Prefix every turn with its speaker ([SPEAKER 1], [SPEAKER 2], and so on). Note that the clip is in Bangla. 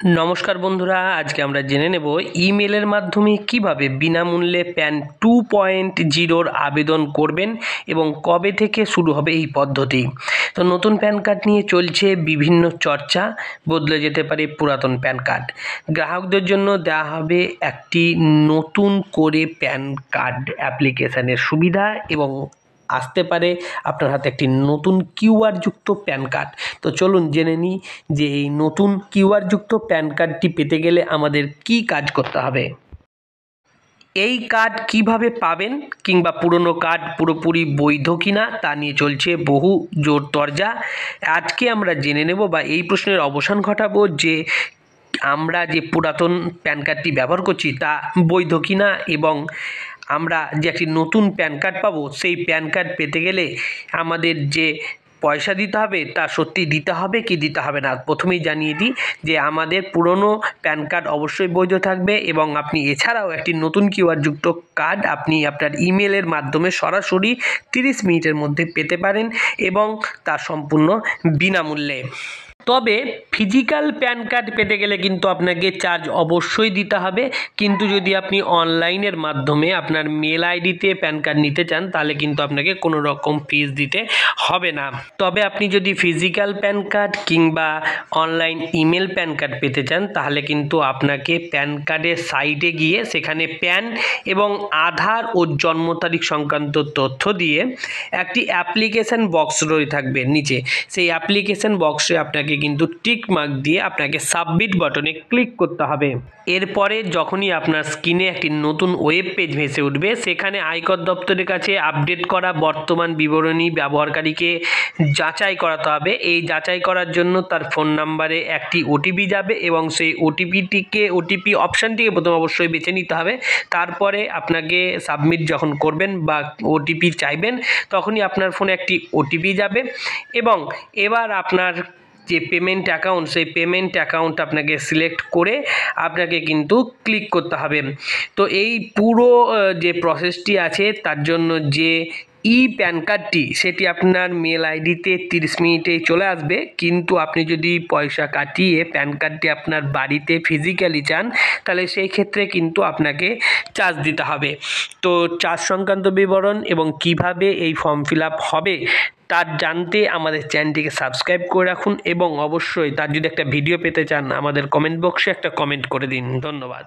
[SPEAKER 1] নমস্কার বন্ধুরা, আজকে আমরা জেনে নেব ইমেলের মাধ্যমে কিভাবে বিনামূল্যে প্যান 2.0 আবেদন করবেন এবং কবে থেকে শুরু হবে এই পদ্ধতি। তো নতুন প্যান কার্ড নিয়ে চলছে বিভিন্ন চর্চা, বদলে যেতে পারে পুরাতন প্যান কার্ড। গ্রাহকদের জন্য দেওয়া হবে একটি নতুন করে প্যান কার্ড অ্যাপ্লিকেশানের সুবিধা এবং আসতে পারে আপনার হাতে একটি নতুন কিউআর যুক্ত প্যান কার্ড। তো চলুন জেনে নিই যে এই নতুন কিউআর যুক্ত প্যান কার্ডটি পেতে গেলে আমাদের কি কাজ করতে হবে, এই কার্ড কিভাবে পাবেন কিংবা পুরনো কার্ড পুরোপুরি বৈধ কিনা তা নিয়ে চলছে বহু জোর তরজা। আজকে আমরা জেনে নেব বা এই প্রশ্নের অবসান ঘটাবো যে আমরা যে পুরাতন প্যান কার্ডটি ব্যবহার করছি তা বৈধ কিনা এবং আমরা যে একটি নতুন প্যান কার্ড পাবো সেই প্যান কার্ড পেতে গেলে আমাদের যে পয়সা দিতে হবে তা সত্যি দিতে হবে কি দিতে হবে না। প্রথমেই জানিয়ে দিই যে আমাদের পুরনো প্যান কার্ড অবশ্যই বৈধ থাকবে এবং আপনি এছাড়াও একটি নতুন কিউআর যুক্ত কার্ড আপনি আপনার ইমেলের মাধ্যমে সরাসরি 30 মিনিটের মধ্যে পেতে পারেন এবং তা সম্পূর্ণ বিনামূল্যে। তবে ফিজিক্যাল প্যান কার্ড পেতে গেলে কিন্তু আপনাকে চার্জ অবশ্যই দিতে হবে, কিন্তু যদি আপনি অনলাইনের মাধ্যমে আপনার মেল আইডিতে প্যান কার্ড নিতে চান তাহলে কিন্তু আপনাকে কোনো রকম ফিস দিতে হবে না। তবে আপনি যদি ফিজিক্যাল প্যান কার্ড কিংবা অনলাইন ইমেল প্যান কার্ড পেতে চান তাহলে কিন্তু আপনাকে প্যান কার্ডের সাইডে গিয়ে সেখানে প্যান এবং আধার ও জন্ম তারিখ সংক্রান্ত তথ্য দিয়ে একটি অ্যাপ্লিকেশান বক্স রয়ে থাকবে নিচে, সেই অ্যাপ্লিকেশান বক্সে আপনাকে কিন্তু টিক মার্ক দিয়ে আপনাকে সাবমিট বাটনে ক্লিক করতে হবে। এরপরে যখনই আপনার স্ক্রিনে একটি নতুন ওয়েব পেজ ভেসে উঠবে সেখানে আয়কর দপ্তরের কাছে আপডেট করা বর্তমান বিবরণী ব্যবহারকারীকে যাচাই করাতে হবে। এই যাচাই করার জন্য তার ফোন নাম্বারে একটি ওটিপি যাবে এবং সেই ওটিপি অপশানটিকে প্রথমে অবশ্যই বেছে নিতে হবে। তারপরে আপনাকে সাবমিট যখন করবেন বা ওটিপি চাইবেন তখনই আপনার ফোনে একটি ওটিপি যাবে এবং এবার আপনার যে পেমেন্ট অ্যাকাউন্ট সেই পেমেন্ট অ্যাকাউন্ট আপনাকে সিলেক্ট করে আপনাকে কিন্তু ক্লিক করতে হবে। তো এই পুরো যে প্রসেসটি আছে তার জন্য যে প্যান কার্ডটি সেটি আপনার মেল আইডিতে 30 মিনিটেই চলে আসবে, কিন্তু আপনি যদি পয়সা কাটিয়ে প্যান কার্ডটি আপনার বাড়িতে ফিজিক্যালি চান তাহলে সেই ক্ষেত্রে কিন্তু আপনাকে চার্জ দিতে হবে। তো চার্জ সংক্রান্ত বিবরণ এবং কিভাবে এই ফর্ম ফিল আপ হবে তার জানতে আমাদের চ্যানেলটিকে সাবস্ক্রাইব করে রাখুন এবং অবশ্যই তার যদি একটা ভিডিও পেতে চান আমাদের কমেন্ট বক্সে একটা কমেন্ট করে দিন। ধন্যবাদ।